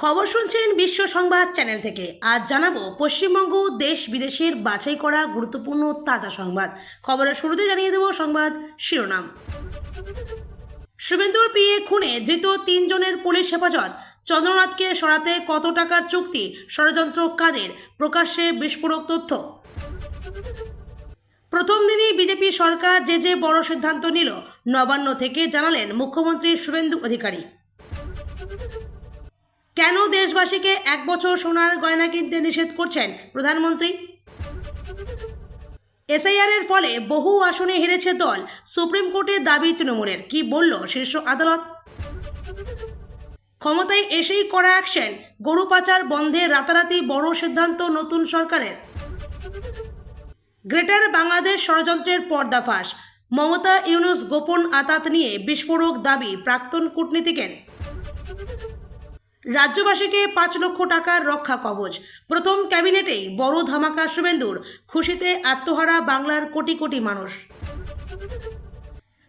খবর শুনছেন বিশ্ব সংবাদ চ্যানেল থেকে। আজ জানাবো পশ্চিমবঙ্গ দেশ বিদেশের বাছাই করা গুরুত্বপূর্ণ তাজা সংবাদ। খবরের শুরুতে জানিয়ে দেব সংবাদ শিরোনাম। শুভেন্দুর পিএ খুনে ধৃত ৩ জনের পুলিশ হেফাজত। চন্দ্রনাথকে সরাতে কত টাকার চুক্তি, ষড়যন্ত্র কাদের, প্রকাশ্যে বিস্ফোরক তথ্য। প্রথম দিনই বিজেপি সরকার যে বড় সিদ্ধান্ত নিল, নবান্ন থেকে জানালেন মুখ্যমন্ত্রী শুভেন্দু অধিকারী। কেন দেশবাসীকে 1 বছর সোনার গয়না কিনতে নিষেধ করছেন প্রধানমন্ত্রী? এসআইআর এর ফলে বহু আসনে হেরেছে দল, সুপ্রিম কোর্টে দাবি তৃণমূলের। কি বলল শীর্ষ আদালত? ক্ষমতায় এসেই করা অ্যাকশন, গরু পাচার বন্ধে রাতারাতি বড় সিদ্ধান্ত নতুন সরকারের। গ্রেটার বাংলাদেশ ষড়যন্ত্রের পর্দাফাঁস, মমতা ইউনুস গোপন আতাত নিয়ে বিস্ফোরক দাবি প্রাক্তন কূটনীতিকের। রাজ্যবাসীকে 5 লক্ষ টাকার রক্ষা কবচ, প্রথম ক্যাবিনেটেই বড় ধামাকা শুভেন্দুর, খুশিতে আত্মহারা বাংলার কোটি কোটি মানুষ।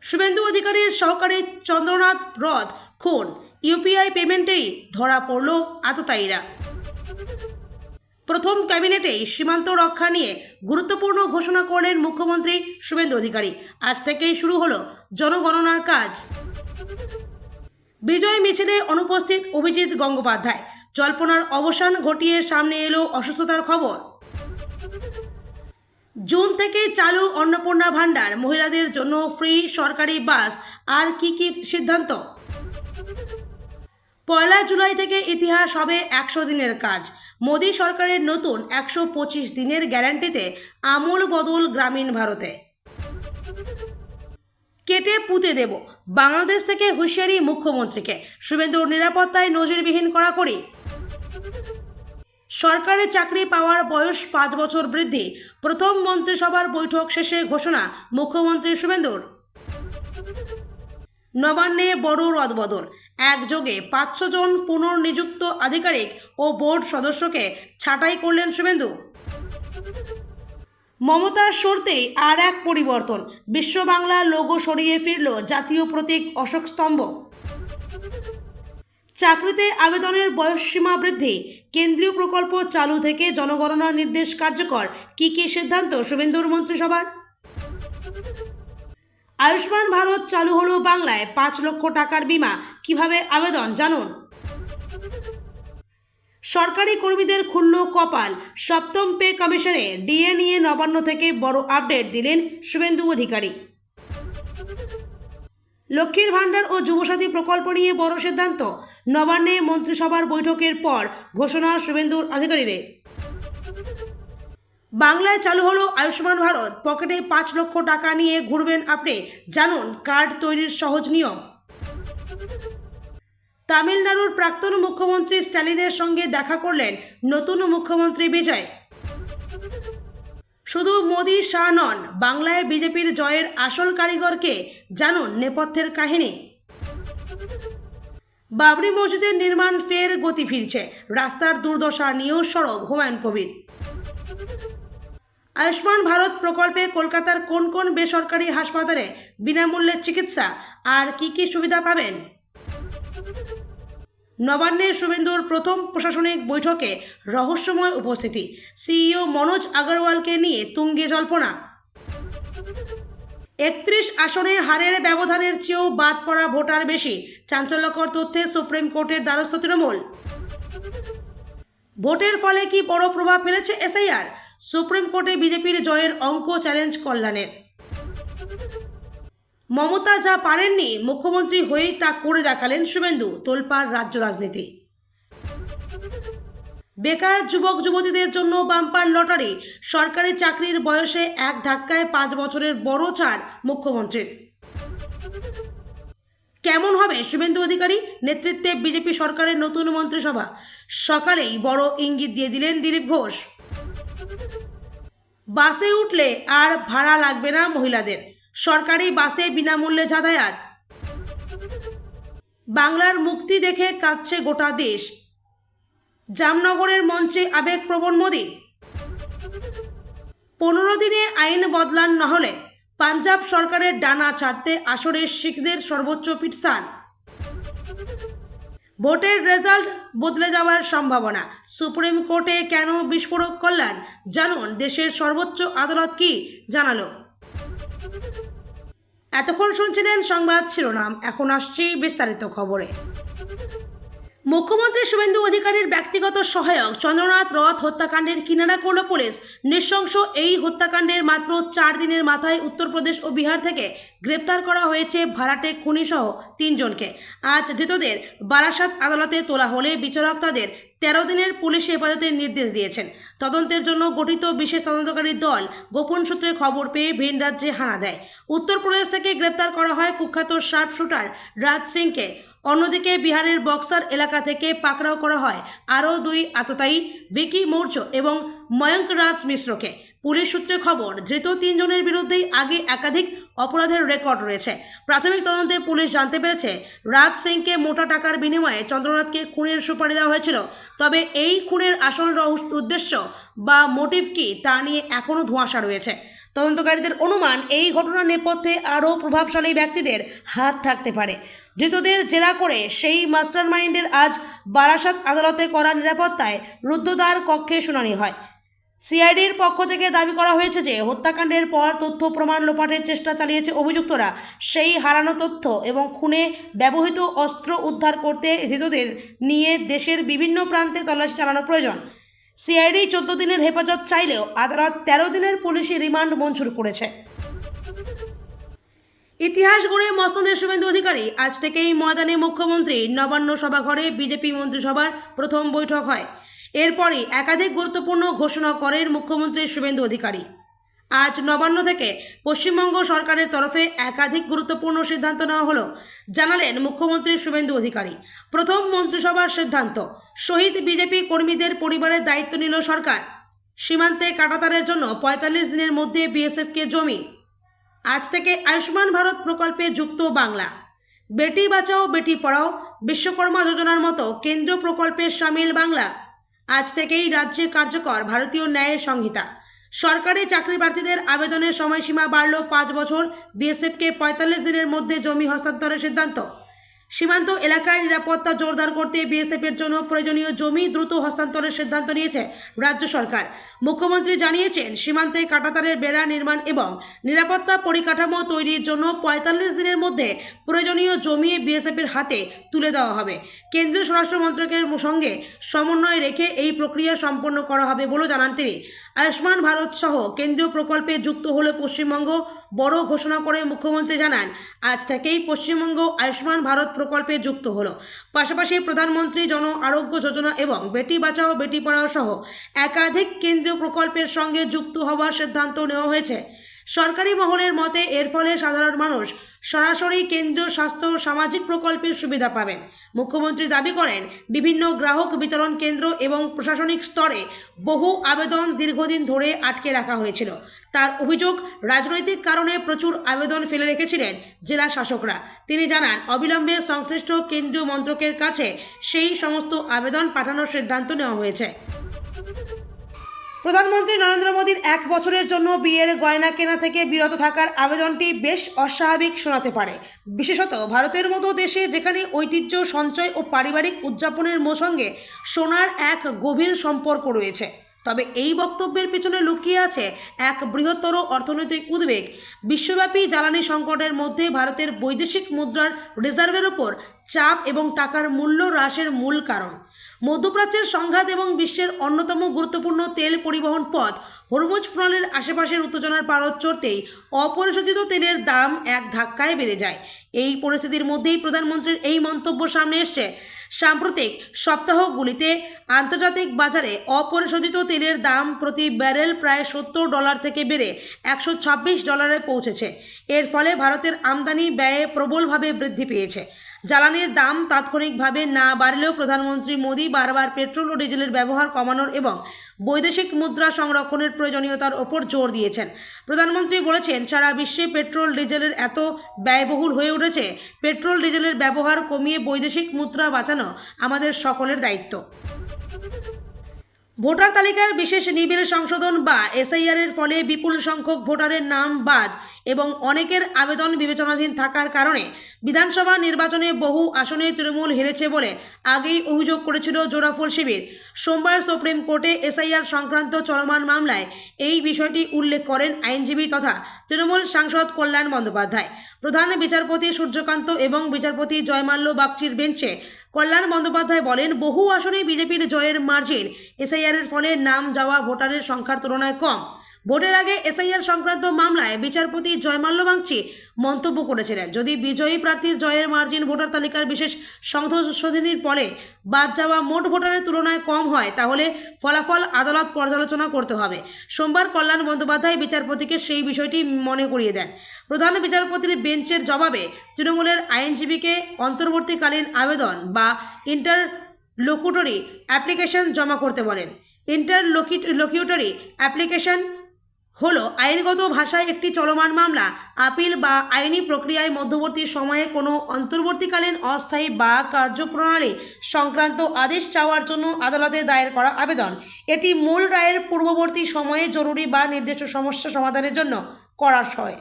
শুভেন্দু অধিকারীর সহকারী চন্দ্রনাথ রথ খুন, ইউপিআই পেমেন্টেই ধরা পড়ল আততায়ীরা। প্রথম ক্যাবিনেটেই সীমান্ত রক্ষা নিয়ে গুরুত্বপূর্ণ ঘোষণা করলেন মুখ্যমন্ত্রী শুভেন্দু অধিকারী। আজ থেকেই শুরু হলো জনগণনার কাজ। বিজয় মিছিলে অনুপস্থিত অভিজিৎ গঙ্গোপাধ্যায়, জল্পনার অবসান ঘটিয়ে সামনে এলো অসুস্থতার খবর। জুন থেকে চালু অন্নপূর্ণা ভাণ্ডার, মহিলাদের জন্য ফ্রি সরকারি বাস। আর কি সিদ্ধান্ত? 1 জুলাই থেকে ইতিহাস হবে 100 দিনের কাজ। মোদী সরকারের নতুন 125 দিনের গ্যারান্টিতে আমূল বদল গ্রামীণ ভারতে। কেটে পুঁতে দেব, বাংলাদেশ থেকে হুঁশিয়ারি মুখ্যমন্ত্রীকে। শুভেন্দুর নিরাপত্তায় নজিরবিহীন কড়াকড়ি। সরকারি চাকরি পাওয়ার বয়স 5 বছর বৃদ্ধি, প্রথম মন্ত্রিসভার বৈঠক শেষে ঘোষণা মুখ্যমন্ত্রী শুভেন্দুর। নবান্নে বড় রদবদল, একযোগে 500 জন পুনর্নিযুক্ত আধিকারিক ও বোর্ড সদস্যকে ছাঁটাই করলেন শুভেন্দু। মমতার সরতেই আর এক পরিবর্তন, বিশ্ব বাংলা লোগো সরিয়ে ফিরল জাতীয় প্রতীক অশোক স্তম্ভ। চাকরিতে আবেদনের বয়সসীমা বৃদ্ধি, কেন্দ্রীয় প্রকল্প চালু থেকে জনগণনার নির্দেশ কার্যকর। কি সিদ্ধান্ত শুভেন্দুর মন্ত্রিসভার? আয়ুষ্মান ভারত চালু হলো বাংলায়, 5 লক্ষ টাকার বীমা। কিভাবে আবেদন জানুন। সরকারি কর্মীদের খুলল কপাল, 7ম পে কমিশনে ডিএ নিয়ে নবান্ন থেকে বড় আপডেট দিলেন শুভেন্দু অধিকারী। লক্ষ্মীর ভাণ্ডার ও যুবসাথী প্রকল্প নিয়ে বড় সিদ্ধান্ত, নবান্নে মন্ত্রিসভার বৈঠকের পর ঘোষণা শুভেন্দুর আধিকারিকদের। বাংলায় চালু হলো আয়ুষ্মান ভারত, পকেটে 5 লক্ষ টাকা নিয়ে ঘুরবেন আপনি, জানুন কার্ড তৈরির সহজ নিয়ম। তামিলনাড়ুর প্রাক্তন মুখ্যমন্ত্রী স্ট্যালিনের সঙ্গে দেখা করলেন নতুন মুখ্যমন্ত্রী বিজয়। শুধু মোদি শাহ নন, বাংলায় বিজেপির জয়ের আসল কারিগরকে, জানুন নেপথ্যের কাহিনী। বাবরি মসজিদের নির্মাণ ফের গতি ফিরছে, রাস্তার দুর্দশা নিয়েও সরব হুমায়ুন কবির। আয়ুষ্মান ভারত প্রকল্পে কলকাতার কোন কোন বেসরকারি হাসপাতালে বিনামূল্যে চিকিৎসা, আর কি সুবিধা পাবেন। নবান্নের শুভেন্দুর প্রথম প্রশাসনিক বৈঠকে রহস্যময় উপস্থিতি, সিইও মনোজ আগরওয়ালকে নিয়ে তুঙ্গে জল্পনা। 31 আসনে হারের ব্যবধানের চেয়েও বাদ পড়া ভোটার বেশি, চাঞ্চল্যকর তথ্যে সুপ্রিম কোর্টের দ্বারস্থ তৃণমূল। ভোটের ফলে কি বড় প্রভাব ফেলেছে এসআইআর? সুপ্রিম কোর্টে বিজেপির জয়ের অঙ্ক চ্যালেঞ্জ কল্যাণের। মমতা যা পারেননি, মুখ্যমন্ত্রী হয়েই তা করে দেখালেন শুভেন্দু, তোলপাড় রাজ্য রাজনীতি। বেকার যুবক যুবতীদের জন্য বাম্পার লটারি, সরকারি চাকরির বয়সে এক ধাক্কায় 5 বছরের বড় ছাড় মুখ্যমন্ত্রীর। কেমন হবে শুভেন্দু অধিকারী নেতৃত্বে বিজেপি সরকারের নতুন মন্ত্রিসভা? সকালেই বড় ইঙ্গিত দিয়ে দিলেন দিলীপ ঘোষ। বাসে উঠলে আর ভাড়া লাগবে না মহিলাদের, সরকারি বাসে বিনামূল্যে যাতায়াত। বাংলার মুক্তি দেখে কাঁদছে গোটা দেশ, জামনগরের মঞ্চে আবেগপ্রবণ মোদি। 15 দিনে আইন বদলান না হলে পাঞ্জাব সরকারের ডানা ছাড়তে আসরে শিখদের সর্বোচ্চ পীঠস্থান। ভোটের রেজাল্ট বদলে যাওয়ার সম্ভাবনা, সুপ্রিম কোর্টে কেন বিস্ফোরক কল্যাণ, জানুন দেশের সর্বোচ্চ আদালত কি জানালো। এতক্ষণ শুনছিলেন সংবাদ শিরোনাম, এখন আসছি বিস্তারিত খবরে। মুখ্যমন্ত্রী শুভেন্দু অধিকারীর ব্যক্তিগত সহায়ক চন্দ্রনাথ রথ হত্যাকাণ্ডের কিনারা করল পুলিশ। নৃশংস এই হত্যাকাণ্ডের মাত্র 4 দিনের মাথায় উত্তরপ্রদেশ ও বিহার থেকে গ্রেপ্তার করা হয়েছে ভাড়াটে খুনিসহ 3 জনকে। আজ ধৃতদের বারাসাত আদালতে তোলা হলে বিচারক তাদের 13 দিনের পুলিশ হেফাজতের নির্দেশ দিয়েছেন। তদন্তের জন্য গঠিত বিশেষ তদন্তকারী দল গোপন সূত্রে খবর পেয়ে ভিন রাজ্যে হানা দেয়। উত্তরপ্রদেশ থেকে গ্রেপ্তার করা হয় কুখ্যাত শার্প শুটার রাজ সিংকে। অন্যদিকে বিহারের বক্সার এলাকা থেকে পাকড়াও করা হয় আরও 2 আততায়ী ভিকি মৌর্য এবং ময়ঙ্ক রাজ মিশ্রকে। পুলিশ সূত্রে খবর, ধৃত 3 জনের বিরুদ্ধেই আগে একাধিক অপরাধের রেকর্ড রয়েছে। প্রাথমিক তদন্তে পুলিশ জানতে পেরেছে রাজ সিংকে মোটা টাকার বিনিময়ে চন্দ্রনাথকে খুনের সুপারি দেওয়া হয়েছিল। তবে এই খুনের আসল উদ্দেশ্য বা মোটিভ কি তা নিয়ে এখনও ধোঁয়াশা রয়েছে। তদন্তকারীদের অনুমান, এই ঘটনার নেপথ্যে আরও প্রভাবশালী ব্যক্তিদের হাত থাকতে পারে। ধৃতদের জেরা করে সেই মাস্টারমাইন্ডের আজ বারাসাত আদালতে করা নিরাপত্তায় রুদ্ধদ্বার কক্ষে শুনানি হয়। সিআইডির পক্ষ থেকে দাবি করা হয়েছে যে হত্যাকাণ্ডের পর তথ্য প্রমাণ লোপাটের চেষ্টা চালিয়েছে অভিযুক্তরা। সেই হারানো তথ্য এবং খুনে ব্যবহৃত অস্ত্র উদ্ধার করতে ধৃতদের নিয়ে দেশের বিভিন্ন প্রান্তে তল্লাশি চালানো প্রয়োজন। সিআইডি 14 দিনের হেফাজত চাইলেও আদালত 13 দিনের পুলিশি রিমান্ড মঞ্জুর করেছে। ইতিহাস গড়ে মসনদের শুভেন্দু অধিকারী, আজ থেকেই ময়দানে মুখ্যমন্ত্রী। নবান্ন সভাঘরে বিজেপি মন্ত্রিসভার প্রথম বৈঠক হয়। এরপরই একাধিক গুরুত্বপূর্ণ ঘোষণা করেন মুখ্যমন্ত্রী শুভেন্দু অধিকারী। আজ নবান্ন থেকে পশ্চিমবঙ্গ সরকারের তরফে একাধিক গুরুত্বপূর্ণ সিদ্ধান্ত নেওয়া হলো, জানালেন মুখ্যমন্ত্রী শুভেন্দু অধিকারী। প্রথম মন্ত্রিসভার সিদ্ধান্ত, শহীদ বিজেপি কর্মীদের পরিবারের দায়িত্ব নিল সরকার। সীমান্তে কাঁটাতারের জন্য 45 দিনের মধ্যে বিএসএফকে জমি। আজ থেকে আয়ুষ্মান ভারত প্রকল্পে যুক্ত বাংলা। বেটি বাঁচাও বেটি পড়াও, বিশ্বকর্মা যোজনার মতো কেন্দ্রীয় প্রকল্পে সামিল বাংলা। আজ থেকেই রাজ্যে কার্যকর ভারতীয় ন্যায় সংহিতা। সরকারি চাকরি প্রার্থীদের আবেদনের সময়সীমা বাড়ল 5 বছর। বিএসএফকে 45 দিনের মধ্যে জমি হস্তান্তরের সিদ্ধান্ত। সীমান্ত এলাকায় নিরাপত্তা জোরদার করতে বিএসএফের জন্য প্রয়োজনীয় জমি দ্রুত হস্তান্তরের সিদ্ধান্ত নিয়েছে রাজ্য সরকার। মুখ্যমন্ত্রী জানিয়েছেন, সীমান্তে কাঁটাতারের বেড়া নির্মাণ এবং নিরাপত্তা পরিকাঠামো তৈরির জন্য 45 দিনের মধ্যে প্রয়োজনীয় জমি বিএসএফের হাতে তুলে দেওয়া হবে। কেন্দ্রীয় স্বরাষ্ট্র মন্ত্রকের সঙ্গে সমন্বয় রেখে এই প্রক্রিয়া সম্পন্ন করা হবে বলে জানান তিনি। আয়ুষ্মান ভারত সহ কেন্দ্রীয় প্রকল্পে যুক্ত হলো পশ্চিমবঙ্গ। বড় ঘোষণা করে মুখ্যমন্ত্রী জানান, আজ থেকেই পশ্চিমবঙ্গ আয়ুষ্মান ভারত প্রকল্পে যুক্ত হলো। পাশাপাশি প্রধানমন্ত্রী জন আরোগ্য যোজনা এবং বেটি বাঁচাও বেটি পড়াও সহ একাধিক কেন্দ্রীয় প্রকল্পের সঙ্গে যুক্ত হওয়ার সিদ্ধান্ত নেওয়া হয়েছে। সরকারি মহলের মতে এর ফলে সাধারণ মানুষ সরাসরি কেন্দ্রীয় স্বাস্থ্য ও সামাজিক প্রকল্পের সুবিধা পাবেন। মুখ্যমন্ত্রী দাবি করেন, বিভিন্ন গ্রাহক বিতরণ কেন্দ্র এবং প্রশাসনিক স্তরে বহু আবেদন দীর্ঘদিন ধরে আটকে রাখা হয়েছিল। তার অভিযোগ, রাজনৈতিক কারণে প্রচুর আবেদন ফেলে রেখেছিলেন জেলা শাসকরা। তিনি জানান, অবিলম্বে সংশ্লিষ্ট কেন্দ্রীয় মন্ত্রকের কাছে সেই সমস্ত আবেদন পাঠানোর সিদ্ধান্ত নেওয়া হয়েছে। প্রধানমন্ত্রী নরেন্দ্র মোদীর 1 বছরের জন্য বিয়ের গয়না কেনা থেকে বিরত থাকার আবেদনটি বেশ অস্বাভাবিক শোনাতে পারে, বিশেষত ভারতের মতো দেশে যেখানে ঐতিহ্য, সঞ্চয় ও পারিবারিক উদযাপনের সঙ্গে সোনার এক গভীর সম্পর্ক রয়েছে। তবে এই বক্তব্যের পেছনে লুকিয়ে আছে এক বৃহত্তর অর্থনৈতিক উদ্বেগ। বিশ্বব্যাপী জ্বালানি সংকটের মধ্যে ভারতের বৈদেশিক মুদ্রার রিজার্ভের ওপর চাপ এবং টাকার মূল্য হ্রাসের মূল কারণ। মধ্যপ্রাচ্যের সংঘাত এবং বিশ্বের অন্যতম গুরুত্বপূর্ণ তেল পরিবহন পথ হরমুজ প্রণালীর আশেপাশের উত্তেজনার পারদ চড়তেই অপরিশোধিত তেলের দাম এক ধাক্কায় বেড়ে যায়। এই পরিস্থিতির মধ্যেই প্রধানমন্ত্রীর এই মন্তব্য সামনে এসছে। সাম্প্রতিক সপ্তাহগুলিতে আন্তর্জাতিক বাজারে অপরিশোধিত তেলের দাম প্রতি ব্যারেল প্রায় $70 থেকে বেড়ে $126 পৌঁছেছে। এর ফলে ভারতের আমদানি ব্যয়ে প্রবলভাবে বৃদ্ধি পেয়েছে। জ্বালানির দাম তাৎক্ষণিকভাবে না বাড়লেও প্রধানমন্ত্রী মোদী বারবার পেট্রোল ও ডিজেলের ব্যবহার কমানোর এবং বৈদেশিক মুদ্রা সংরক্ষণের প্রয়োজনীয়তার ওপর জোর দিয়েছেন। প্রধানমন্ত্রী বলেছেন, সারা বিশ্বে পেট্রোল ডিজেলের এত ব্যয়বহুল হয়ে উঠেছে, পেট্রোল ডিজেলের ব্যবহার কমিয়ে বৈদেশিক মুদ্রা বাঁচানো আমাদের সকলের দায়িত্ব। ভোটার তালিকার বিশেষ নিবিড় সংশোধন বা এসআইআর এর ফলে বিপুল সংখ্যক ভোটারের নাম বাদ এবং অনেকের আবেদন বিবেচনাধীন থাকার কারণে বিধানসভা নির্বাচনে বহু আসনে তৃণমূল হেরেছে বলে আগেই অভিযোগ করেছিল জোড়াফুল শিবির। সোমবার সুপ্রিম কোর্টে এসআইআর সংক্রান্ত চলমান মামলায় এই বিষয়টি উল্লেখ করেন আইনজীবী তথা তৃণমূল সাংসদ কল্যাণ বন্দ্যোপাধ্যায়। প্রধান বিচারপতি সূর্যকান্ত এবং বিচারপতি জয়মাল্য বাগচির বেঞ্চে কল্যাণ বন্দ্যোপাধ্যায় বলেন, বহু আসনে বিজেপির জয়ের মার্জিন এসআইআর এর ফলে নাম যাওয়া ভোটারের সংখ্যার তুলনায় কম। ভোটের আগে এসআইআর সংক্রান্ত মামলায় বিচারপতি জয়মাল্য বাগচি মন্তব্য করেছিলেন, যদি বিজয়ী প্রার্থীর জয়ের মার্জিন ভোটার তালিকার বিশেষ সংশোধনীর ফলে বাদ যাওয়া মোট ভোটারের তুলনায় কম হয় তাহলে ফলাফল আদালত পর্যালোচনা করতে হবে। সোমবার কল্যাণ বন্দ্যোপাধ্যায় বিচারপতিকে সেই বিষয়টি মনে করিয়ে দেন। প্রধান বিচারপতির বেঞ্চের জবাবে তৃণমূলের আইনজীবীকে অন্তর্বর্তীকালীন আবেদন বা ইন্টারলোকুটরি অ্যাপ্লিকেশন জমা করতে বলেন। ইন্টারলোকিউটরি অ্যাপ্লিকেশন হলো আইনগত ভাষায় একটি চলমান মামলা, আপিল বা আইনি প্রক্রিয়ায় মধ্যবর্তী সময়ে কোনো অন্তর্বর্তীকালীন অস্থায়ী বা কার্যপ্রণালী সংক্রান্ত আদেশ চাওয়ার জন্য আদালতে দায়ের করা আবেদন। এটি মূল রায়ের পূর্ববর্তী সময়ে জরুরি বা নির্দিষ্ট সমস্যা সমাধানের জন্য করা হয়।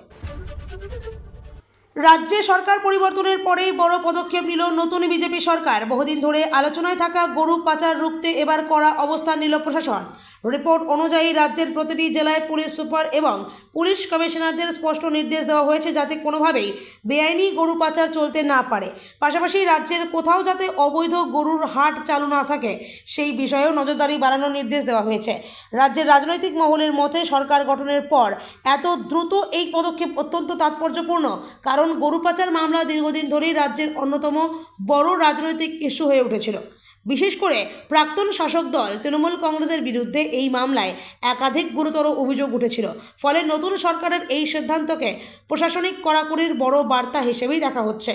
রাজ্যে সরকার পরিবর্তনের পরেই বড় পদক্ষেপ নিল নতুন বিজেপি সরকার। বহুদিন ধরে আলোচনায় থাকা গরু পাচার রুখতে এবার কড়া অবস্থান নিল প্রশাসন। রিপোর্ট অনুযায়ী রাজ্যের প্রতিটি জেলায় পুলিশ সুপার এবং পুলিশ কমিশনারদের স্পষ্ট নির্দেশ দেওয়া হয়েছে যাতে কোনোভাবেই বেআইনি গরু পাচার চলতে না পারে। পাশাপাশি রাজ্যের কোথাও যাতে অবৈধ গরুর হাট চালু না থাকে সেই বিষয়েও নজরদারি বাড়ানোর নির্দেশ দেওয়া হয়েছে। রাজ্যের রাজনৈতিক মহলের মতে সরকার গঠনের পর এত দ্রুত এই পদক্ষেপ অত্যন্ত তাৎপর্যপূর্ণ, কারণ গরু পাচার মামলা দীর্ঘদিন ধরেই রাজ্যের অন্যতম বড় রাজনৈতিক ইস্যু হয়ে উঠেছিল। বিশেষ করে প্রাক্তন শাসক দল তৃণমূল কংগ্রেসের বিরুদ্ধে এই মামলায় একাধিক গুরুতর অভিযোগ উঠেছিল। ফলে নতুন সরকারের এই সিদ্ধান্তকে প্রশাসনিক কড়াকড়ির বড় বার্তা হিসেবেই দেখা হচ্ছে।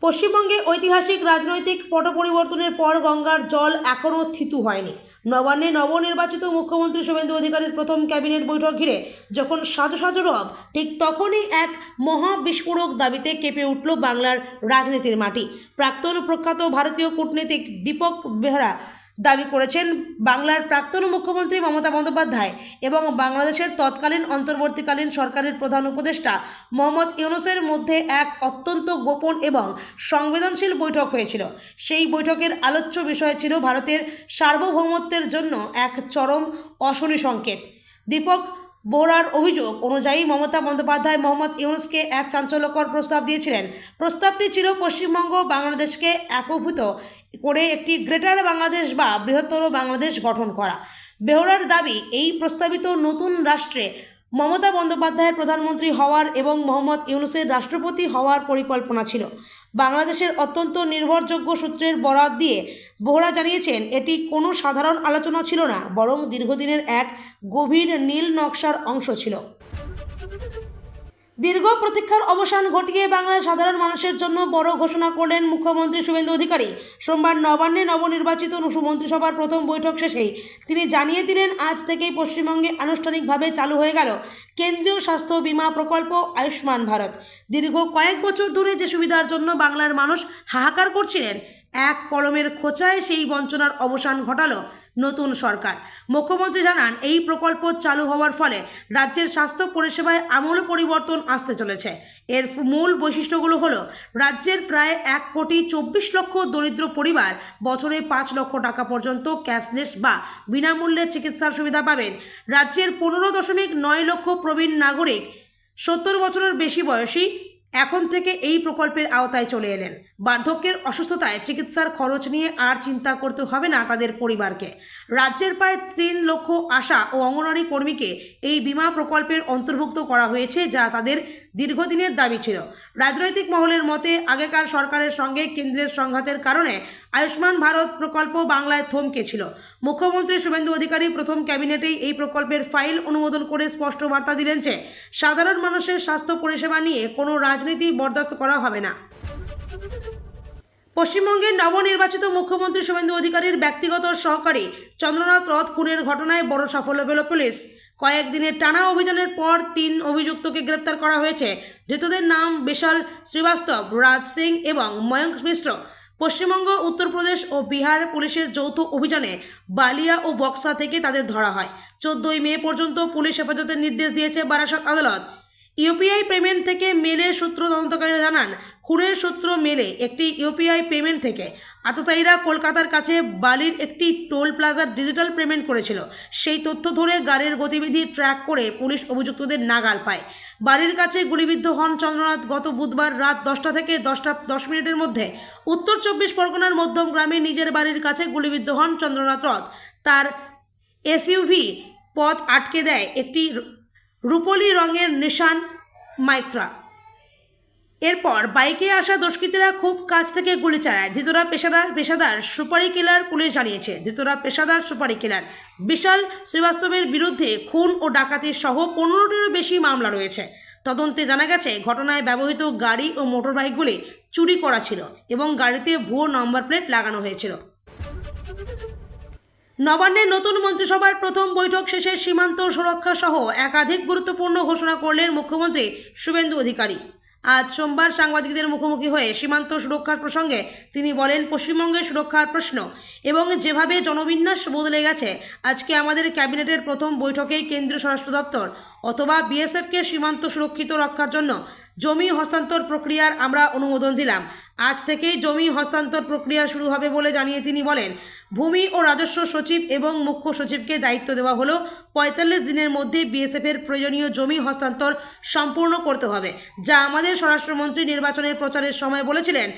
পশ্চিমবঙ্গে ঐতিহাসিক রাজনৈতিক পট পরিবর্তনের পর গঙ্গার জল এখনও থিতু হয়নি। নবান্নে নবনির্বাচিত মুখ্যমন্ত্রী শুভেন্দু অধিকারীর প্রথম ক্যাবিনেট বৈঠক ঘিরে যখন সাজো সাজো রব, ঠিক তখনই এক মহা বিস্ফোরক দাবিতে কেঁপে উঠল বাংলার রাজনীতির মাটি। প্রাক্তন প্রখ্যাত ভারতীয় কূটনীতিক দীপক বেহরা দাবি করেছেন, বাংলার প্রাক্তন মুখ্যমন্ত্রী মমতা বন্দ্যোপাধ্যায় এবং বাংলাদেশের তৎকালীন অন্তর্বর্তীকালীন সরকারের প্রধান উপদেষ্টা মোহাম্মদ ইউনূসের মধ্যে এক অত্যন্ত গোপন এবং সংবেদনশীল বৈঠক হয়েছিল। সেই বৈঠকের আলোচ্য বিষয় ছিল ভারতের সার্বভৌমত্বের জন্য এক চরম অশনি সংকেত। দীপক বোহরার অভিযোগ অনুযায়ী মমতা বন্দ্যোপাধ্যায় মোহাম্মদ ইউনূসকে এক চাঞ্চল্যকর প্রস্তাব দিয়েছিলেন। প্রস্তাবটি ছিল পশ্চিমবঙ্গ বাংলাদেশকে একীভূত করে একটি গ্রেটার বাংলাদেশ বা বৃহত্তর বাংলাদেশ গঠন করা। বেহরার দাবি, এই প্রস্তাবিত নতুন রাষ্ট্রে মমতা বন্দ্যোপাধ্যায়ের প্রধানমন্ত্রী হওয়ার এবং মোহাম্মদ ইউনূসের রাষ্ট্রপতি হওয়ার পরিকল্পনা ছিল। বাংলাদেশের অত্যন্ত নির্ভরযোগ্য সূত্রের বরাত দিয়ে বেহরা জানিয়েছেন, এটি কোনো সাধারণ আলোচনা ছিল না, বরং দীর্ঘদিনের এক গভীর নীল নকশার অংশ ছিল। দীর্ঘ প্রতীক্ষার অবসান ঘটিয়ে বাংলার সাধারণ মানুষের জন্য বড় ঘোষণা করলেন মুখ্যমন্ত্রী শুভেন্দু অধিকারী। সোমবার নবান্নে নবনির্বাচিত মন্ত্রিসভার প্রথম বৈঠক শেষেই তিনি জানিয়ে দিলেন, আজ থেকেই পশ্চিমবঙ্গে আনুষ্ঠানিকভাবে চালু হয়ে গেল কেন্দ্রীয় স্বাস্থ্য বীমা প্রকল্প আয়ুষ্মান ভারত। দীর্ঘ কয়েক বছর ধরে যে সুবিধার জন্য বাংলার মানুষ হাহাকার করছিলেন, এক কলমের খোঁচায় সেই বঞ্চনার অবসান ঘটালো নতুন সরকার। মুখ্যমন্ত্রী জানান, এই প্রকল্প চালু হওয়ার ফলে রাজ্যের স্বাস্থ্য পরিষেবায় আমূল পরিবর্তন আসতে চলেছে। এর মূল বৈশিষ্ট্যগুলো হলো, রাজ্যের প্রায় 1,24,00,000 দরিদ্র পরিবার বছরে 5 লক্ষ টাকা পর্যন্ত ক্যাশলেস বা বিনামূল্যে চিকিৎসার সুবিধা পাবেন। রাজ্যের 15.9 লক্ষ প্রবীণ নাগরিক 70 বছরের বেশি বয়সী এখন থেকে এই প্রকল্পের আওতায় চলে এলেন। বার্ধক্যের অসুস্থতায় চিকিৎসার খরচ নিয়ে আর চিন্তা করতে হবে না তাদের পরিবারকে। রাজ্যের প্রায় 3 লক্ষ আশা ও অঙ্গনওয়াড়ি কর্মীকে এই বীমা প্রকল্পের অন্তর্ভুক্ত করা হয়েছে, যা তাদের দীর্ঘদিনের দাবি ছিল। রাজনৈতিক মহলের মতে আগেকার সরকারের সঙ্গে কেন্দ্রের সংঘাতের কারণে আয়ুষ্মান ভারত প্রকল্প বাংলায় থমকে ছিল। মুখ্যমন্ত্রী শুভেন্দু অধিকারী প্রথম ক্যাবিনেটেই এই প্রকল্পের ফাইল অনুমোদন করে স্পষ্ট বার্তা দিলেন যে সাধারণ মানুষের স্বাস্থ্য পরিষেবা নিয়ে কোনো রাজনীতি বরদাস্ত করা হবে না। পশ্চিমবঙ্গের নবনির্বাচিত মুখ্যমন্ত্রী শুভেন্দু অধিকারীর ব্যক্তিগত সহকারী চন্দ্রনাথ রথ খুনের ঘটনায় বড় সাফল্য পেল পুলিশ। কয়েকদিনের টানা অভিযানের পর 3 অভিযুক্তকে গ্রেপ্তার করা হয়েছে। ধৃতদের নাম বিশাল শ্রীবাস্তব, রাজ সিং এবং ময়ঙ্ক মিশ্র। পশ্চিমবঙ্গ, উত্তরপ্রদেশ ও বিহার পুলিশের যৌথ অভিযানে বালিয়া ও বক্সা থেকে তাদের ধরা হয়। 14ই মে পর্যন্ত পুলিশ হেফাজতের নির্দেশ দিয়েছে বারাসত আদালত। ইউপিআই পেমেন্ট থেকে মেলের সূত্র তদন্তকারীরা জানান, খুনের সূত্র মেলে একটি ইউপিআই পেমেন্ট থেকে। আততায়ীরা কলকাতার কাছে বালির একটি টোল প্লাজার ডিজিটাল পেমেন্ট করেছিল। সেই তথ্য ধরে গাড়ির গতিবিধি ট্র্যাক করে পুলিশ অভিযুক্তদের নাগাল পায়। বাড়ির কাছে গুলিবিদ্ধ হন চন্দ্রনাথ গত বুধবার রাত 10টা থেকে 10:10 মধ্যে। উত্তর 24 পরগনার মধ্যম গ্রামে নিজের বাড়ির কাছে গুলিবিদ্ধ হন চন্দ্রনাথ রথ। তার এসইউভি পথ আটকে দেয় একটি রূপলি রঙের নিশান মাইক্রা। এরপর বাইকে আসা দুষ্কৃতীরা খুব কাছ থেকে গুলি চালায়। ধৃতরা পেশাদার সুপারি কিলার, পুলিশ জানিয়েছে। ধৃতরা পেশাদার সুপারি কিলার বিশাল শ্রীবাস্তবের বিরুদ্ধে খুন ও ডাকাতির সহ 15টিরও বেশি মামলা রয়েছে। তদন্তে জানা গেছে, ঘটনায় ব্যবহৃত গাড়ি ও মোটরবাইকগুলি চুরি করা ছিল এবং গাড়িতে ভুয়ো নম্বর প্লেট লাগানো হয়েছিল। নবান্নের নতুন মন্ত্রিসভার প্রথম বৈঠক শেষে সীমান্ত সুরক্ষা সহ একাধিক গুরুত্বপূর্ণ ঘোষণা করলেন মুখ্যমন্ত্রী শুভেন্দু অধিকারী। আজ সোমবার সাংবাদিকদের মুখোমুখি হয়ে সীমান্ত সুরক্ষার প্রসঙ্গে তিনি বলেন, পশ্চিমবঙ্গের সুরক্ষার প্রশ্ন এবং যেভাবে জনবিন্যাস বদলে গেছে, আজকে আমাদের ক্যাবিনেটের প্রথম বৈঠকেই কেন্দ্রীয় স্বরাষ্ট্র দপ্তর অথবা বিএসএফকে সীমান্ত সুরক্ষিত রক্ষার জন্য জমি হস্তান্তর প্রক্রিয়ার আমরা অনুমোদন দিলাম। আজ থেকেই জমি হস্তান্তর প্রক্রিয়া শুরু হবে বলে জানিয়ে তিনি বলেন, ভূমি ও রাজস্ব সচিব এবং মুখ্য সচিবকে দায়িত্ব দেওয়া হলো 45 দিনের মধ্যে বিএসএফের প্রয়োজনীয় জমি হস্তান্তর সম্পূর্ণ করতে হবে, যা আমাদের স্বরাষ্ট্রমন্ত্রী নির্বাচনের প্রচারের সময় বলেছিলেন।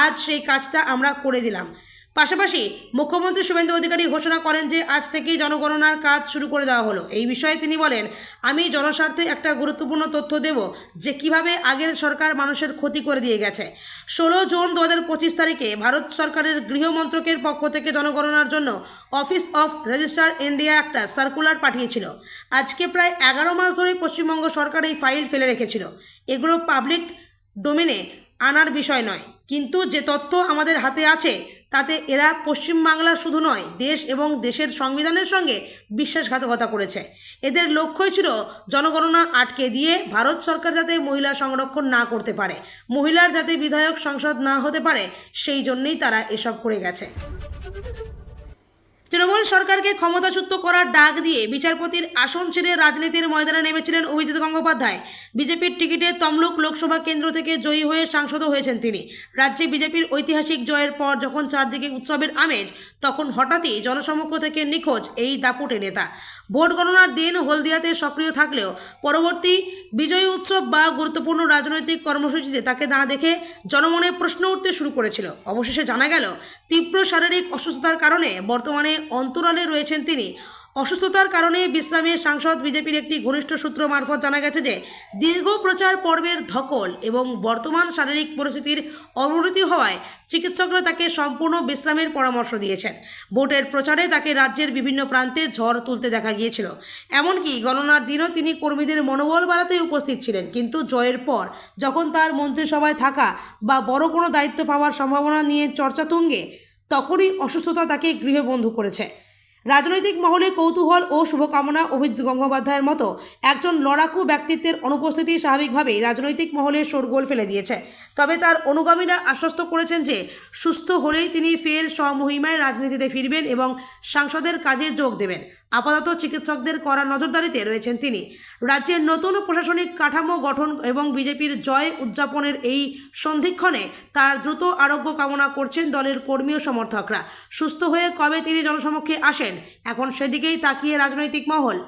আজ সেই কাজটা আমরা করে দিলাম। পাশাপাশি মুখ্যমন্ত্রী শুভেন্দু অধিকারী ঘোষণা করেন যে আজ থেকেই জনগণনার কাজ শুরু করে দেওয়া হলো। এই বিষয়ে তিনি বলেন, আমি জনস্বার্থে একটা গুরুত্বপূর্ণ তথ্য দেব যে কিভাবে আগের সরকার মানুষের ক্ষতি করে দিয়ে গেছে। 16 জুন 2025 তারিখে ভারত সরকারের গৃহ মন্ত্রকের পক্ষ থেকে জনগণনার জন্য অফিস অফ রেজিস্ট্রার ইন্ডিয়া একটা সার্কুলার পাঠিয়েছিল। আজকে প্রায় 11 মাস ধরে পশ্চিমবঙ্গ সরকার এই ফাইল ফেলে রেখেছিল। এগুলো পাবলিক ডোমেনে আনার বিষয় নয়, কিন্তু যে তথ্য আমাদের হাতে আছে তাতে এরা পশ্চিমবাংলা শুধু নয়, দেশ এবং দেশের সংবিধানের সঙ্গে বিশ্বাসঘাতকতা করেছে। এদের লক্ষ্যই ছিল জনগণনা আটকে দিয়ে ভারত সরকার যাতে মহিলা সংরক্ষণ না করতে পারে, মহিলার যাতে বিধায়ক সংসদ না হতে পারে, সেই জন্যই তারা এসব করে গেছে। তৃণমূল সরকারকে ক্ষমতাচ্যুত করার ডাক দিয়ে বিচারপতির আসন ছেড়ে রাজনীতির ময়দানে নেমেছিলেন অভিজিৎ গঙ্গোপাধ্যায়। বিজেপির টিকিটে তমলুক লোকসভা কেন্দ্র থেকে জয়ী হয়ে সাংসদও হয়েছেন তিনি। রাজ্যে বিজেপির ঐতিহাসিক জয়ের পর যখন চারদিকে উৎসবের আমেজ, তখন হঠাৎই জনসমক্ষ থেকে নিখোঁজ এই দাপুটে নেতা। ভোট গণনার দিন হলদিয়াতে সক্রিয় থাকলেও পরবর্তী বিজয়ী উৎসব বা গুরুত্বপূর্ণ রাজনৈতিক কর্মসূচিতে তাকে না দেখে জনমনে প্রশ্ন উঠতে শুরু করেছিল। অবশেষে জানা গেল, তীব্র শারীরিক অসুস্থতার কারণে বর্তমানে অন্তরালে রয়েছেন তিনি। অসুস্থতার কারণে বিশ্রামে সাংসদ বিজেপির একটি ঘনিষ্ঠ সূত্র মারফত জানা গেছে যে দীর্ঘ প্রচার পর্বের ধকল এবং বর্তমান শারীরিক পরিস্থিতির অবনতি হওয়ায় চিকিৎসকরা তাকে সম্পূর্ণ বিশ্রামের পরামর্শ দিয়েছেন। ভোটের প্রচারে তাকে রাজ্যের বিভিন্ন প্রান্তে ঝড় তুলতে দেখা গিয়েছিল। এমনকি গণনার দিনও তিনি কর্মীদের মনোবল বাড়াতে উপস্থিত ছিলেন। কিন্তু জয়ের পর যখন তার মন্ত্রিসভায় থাকা বা বড় কোনো দায়িত্ব পাওয়ার সম্ভাবনা নিয়ে চর্চা তুঙ্গে, তখনই অসুস্থতা তাকে গৃহবন্দী করেছে। রাজনৈতিক মহলে কৌতূহল ও শুভকামনা। অভিজিৎ গঙ্গোপাধ্যায়ের মতো একজন লড়াকু ব্যক্তিত্বের অনুপস্থিতি স্বাভাবিকভাবেই রাজনৈতিক মহলে শোরগোল ফেলে দিয়েছে। তবে তার অনুগামীরা আশ্বস্ত করেছেন যে সুস্থ হলেই তিনি ফের স্বমহিমায় রাজনীতিতে ফিরবেন এবং সাংসদের কাজে যোগ দেবেন। আপাতত চিকিৎসকদের কড়া নজরদারিতে রয়েছেন তিনি। রাজ্যের নতুন প্রশাসনিক কাঠামো গঠন এবং বিজেপির জয় উদযাপনের এই সন্ধিক্ষণে তার দ্রুত আরোগ্য কামনা করছেন দলের কর্মী ও সমর্থকরা। সুস্থ হয়ে কবে তিনি জনসমক্ষে আসেন, এখন সেদিকেই তাকিয়ে রাজনৈতিক মহল।